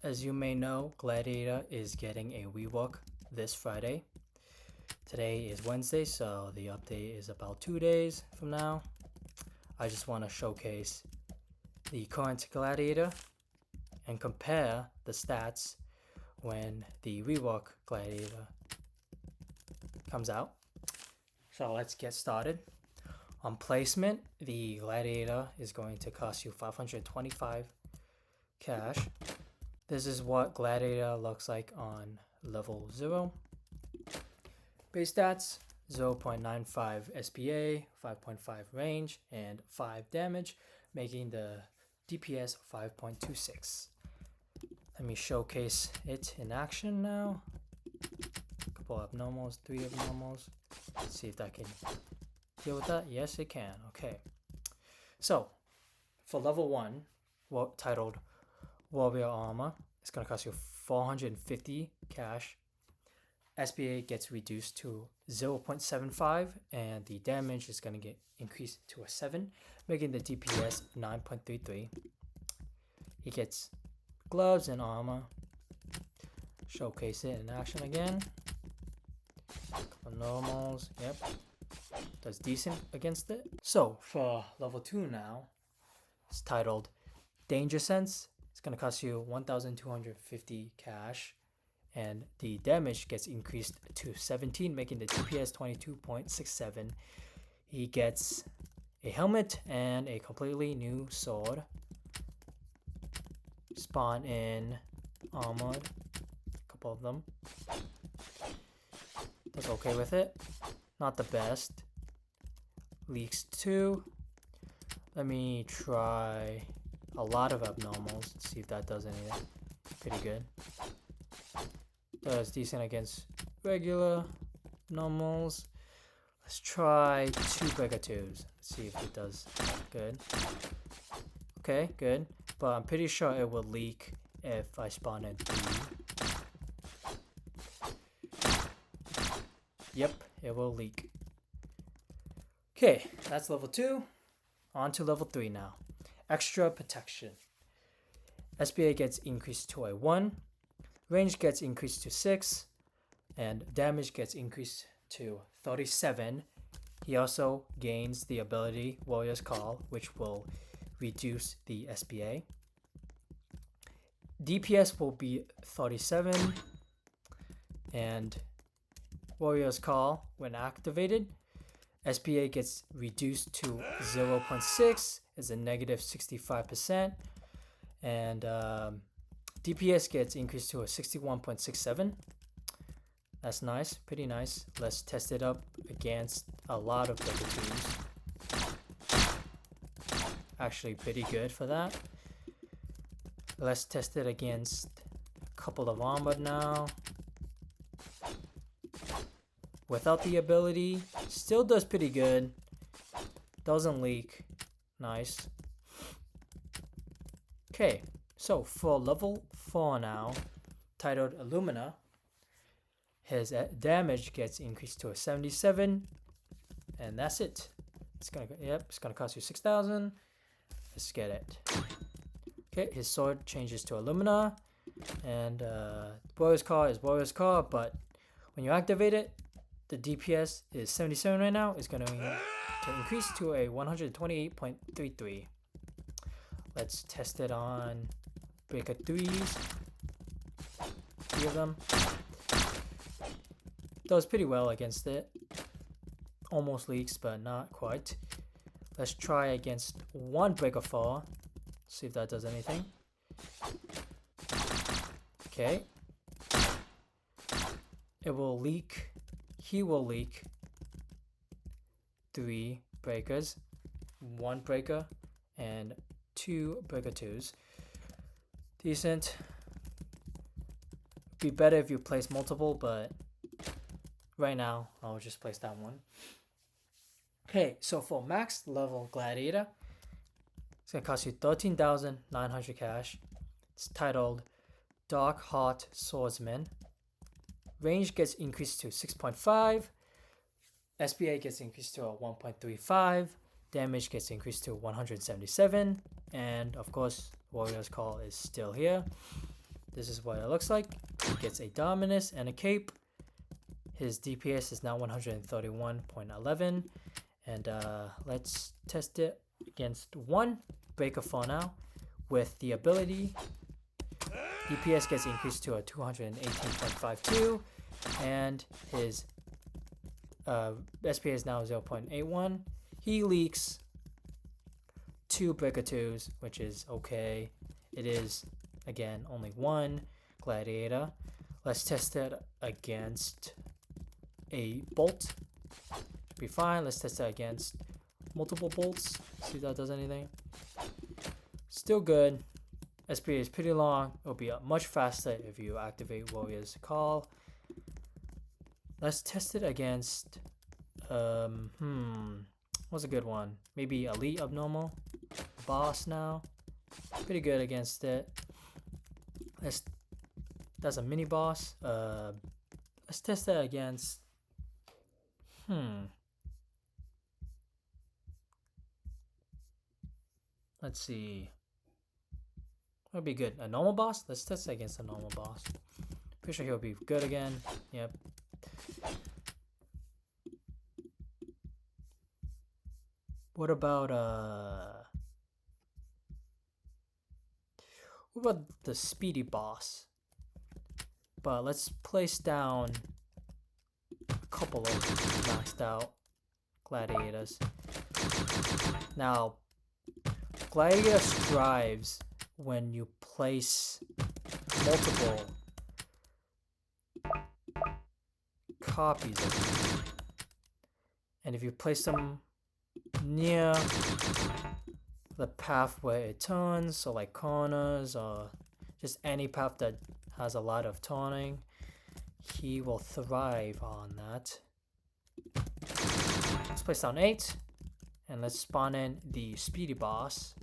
As you may know, Gladiator is getting a rework this Friday. Today is Wednesday, so the update is about 2 days from now. I just want to showcase the current Gladiator and compare the stats when the rework Gladiator comes out. So let's get started. On placement, the Gladiator is going to cost you 525 cash. This is what Gladiator looks like on level 0. Base stats 0.95 SPA, 5.5 range, and 5 damage, making the DPS 5.26. Let me showcase it in action now. A couple of abnormals, 3 abnormals. Let's see if that can deal with that. Yes, it can. Okay. So, for level 1, titled Warrior Armor, it's going to cost you 450 cash. SPA gets reduced to 0.75 and the damage is going to get increased to a 7, making the DPS 9.33. He gets gloves and armor. Showcase it in action again. Couple normals, yep. Does decent against it. So for level 2 now, it's titled Danger Sense. It's going to cost you 1,250 cash, and the damage gets increased to 17, making the DPS 22.67. He gets a helmet and a completely new sword. Spawn in armored, a couple of them. Does okay with it. Not the best. Leaks 2. Let me try a lot of abnormals. See if that does anything. Pretty good. Does decent against regular normals. Let's try 2 Breaker 2s. See if it does good. Okay, good. But I'm pretty sure it will leak if I spawn in 3. Yep, it will leak. Okay, that's level 2. On to level 3 now. Extra protection. SPA gets increased to a 1. Range gets increased to 6. And damage gets increased to 37. He also gains the ability Warrior's Call, which will reduce the SPA. DPS will be 37. And Warrior's Call, when activated, SPA gets reduced to 0.6, is a negative 65%, and DPS gets increased to a 61.67. That's nice, pretty nice. Let's test it up against a lot of Breaker 2s. Actually pretty good for that. Let's test it against a couple of armored now. Without the ability, still does pretty good. Doesn't leak. Nice. Okay, so for level 4 now, titled Illumina, his damage gets increased to a 77, and that's it. It's gonna cost you 6,000. Let's get it. Okay, his sword changes to Illumina, and Warrior's Call is Warrior's Call, but when you activate it, the DPS is 77 right now. It's going to increase to a 128.33. Let's test it on Breaker 3s. 3 of them. Does pretty well against it. Almost leaks, but not quite. Let's try against 1 Breaker 4. See if that does anything. Okay. It will leak. He will leak 3 breakers, 1 breaker, and 2 Breaker 2s. Decent. Be better if you place multiple, but right now I'll just place that one. Okay, so for max level Gladiator, it's gonna cost you 13,900 cash. It's titled Dark Heart Swordsman. Range gets increased to 6.5. SPA gets increased to a 1.35. Damage gets increased to 177. And of course, Warrior's Call is still here. this is what it looks like. He gets a Dominus and a Cape. His DPS is now 131.11. And let's test it against one Breaker for now. With the ability, DPS gets increased to a 218.52. And his SP is now 0.81. He leaks 2 Breaker 2s, which is okay. It is, again, only one Gladiator. Let's test it against a Bolt. Should be fine. Let's test it against multiple Bolts. See if that does anything. Still good. SP is pretty long. It'll be much faster if you activate Warrior's Call. Let's test it against what's a good one? Maybe Elite Abnormal Boss now. Pretty good against it. That's a mini boss. Let's test that against let's see. That'll be good. A normal boss? Let's test it against a normal boss. Pretty sure he'll be good again. Yep. What about the speedy boss? But let's place down a couple of maxed out Gladiators. Now, Gladiator strives when you place multiple copies of it. And if you place them near the path where it turns, so like corners or just any path that has a lot of turning, he will thrive on that. Let's place down 8 and let's spawn in the speedy boss.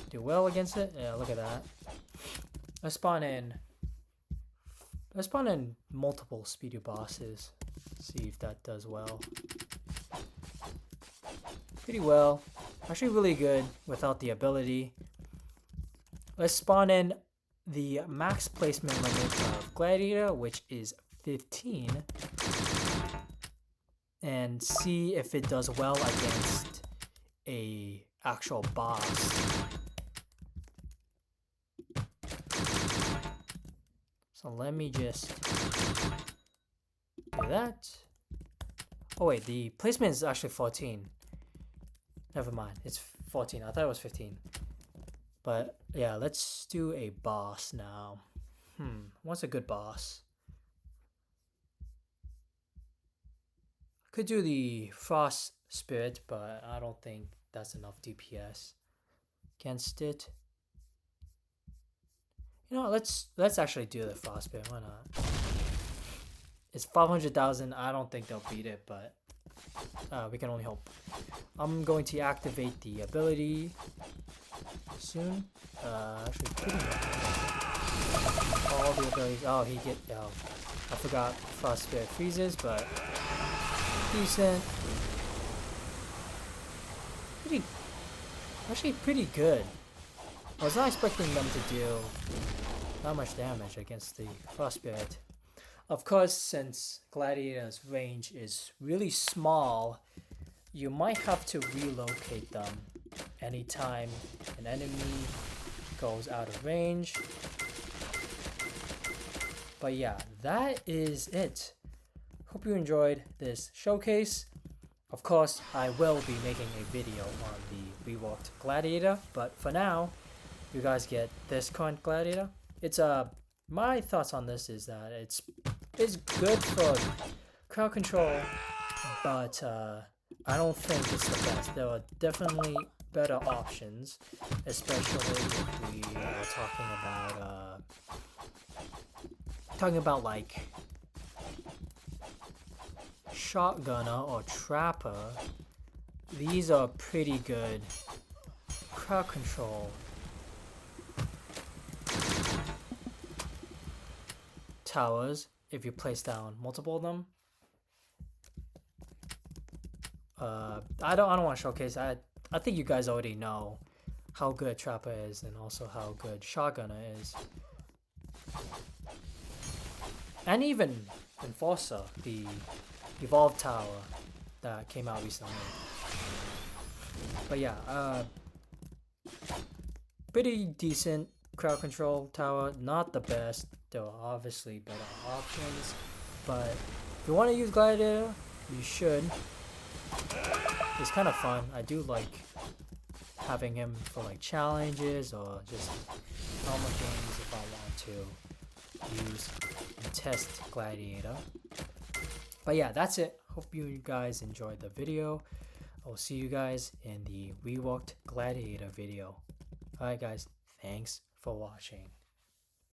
Do well against it. Yeah, look at that. Let's spawn in multiple speedy bosses. See if that does well. Pretty well. Actually really good without the ability. Let's spawn in the max placement limit of Gladiator, which is 15. And see if it does well against a actual boss. So let me just do that. Oh wait, the placement is actually 14. Never mind, it's 14. I thought it was 15. But yeah, let's do a boss now. What's a good boss? Could do the Frost Spirit, but I don't think that's enough DPS against it. You know, let's actually do the Frost Spirit. Why not? It's 500,000. I don't think they'll beat it, but we can only hope. I'm going to activate the ability soon. Actually, pretty much all the abilities. Oh, I forgot Frost Spirit freezes, but decent. Actually pretty good. I was not expecting them to do that much damage against the Frost Spirit. Of course, since Gladiator's range is really small, you might have to relocate them anytime an enemy goes out of range. But yeah, that is it. Hope you enjoyed this showcase. Of course, I will be making a video on the reworked Gladiator, but for now, you guys get this current Gladiator. It's my thoughts on this is that it's good for crowd control, but I don't think it's the best. There are definitely better options, especially if we are talking about like shotgunner or trapper. These are pretty good crowd control towers if you place down multiple of them. I don't want to showcase. I I think you guys already know how good Trapper is and also how good Shotgunner is. And even Enforcer, the Evolved Tower that came out recently. But yeah, pretty decent crowd control tower. Not the best. There are obviously better options. But if you want to use Gladiator, you should. It's kind of fun. I do like having him for like challenges or just normal games if I want to use and test Gladiator. But yeah, that's it. Hope you guys enjoyed the video. I will see you guys in the Reworked Gladiator video. Alright guys, thanks for watching.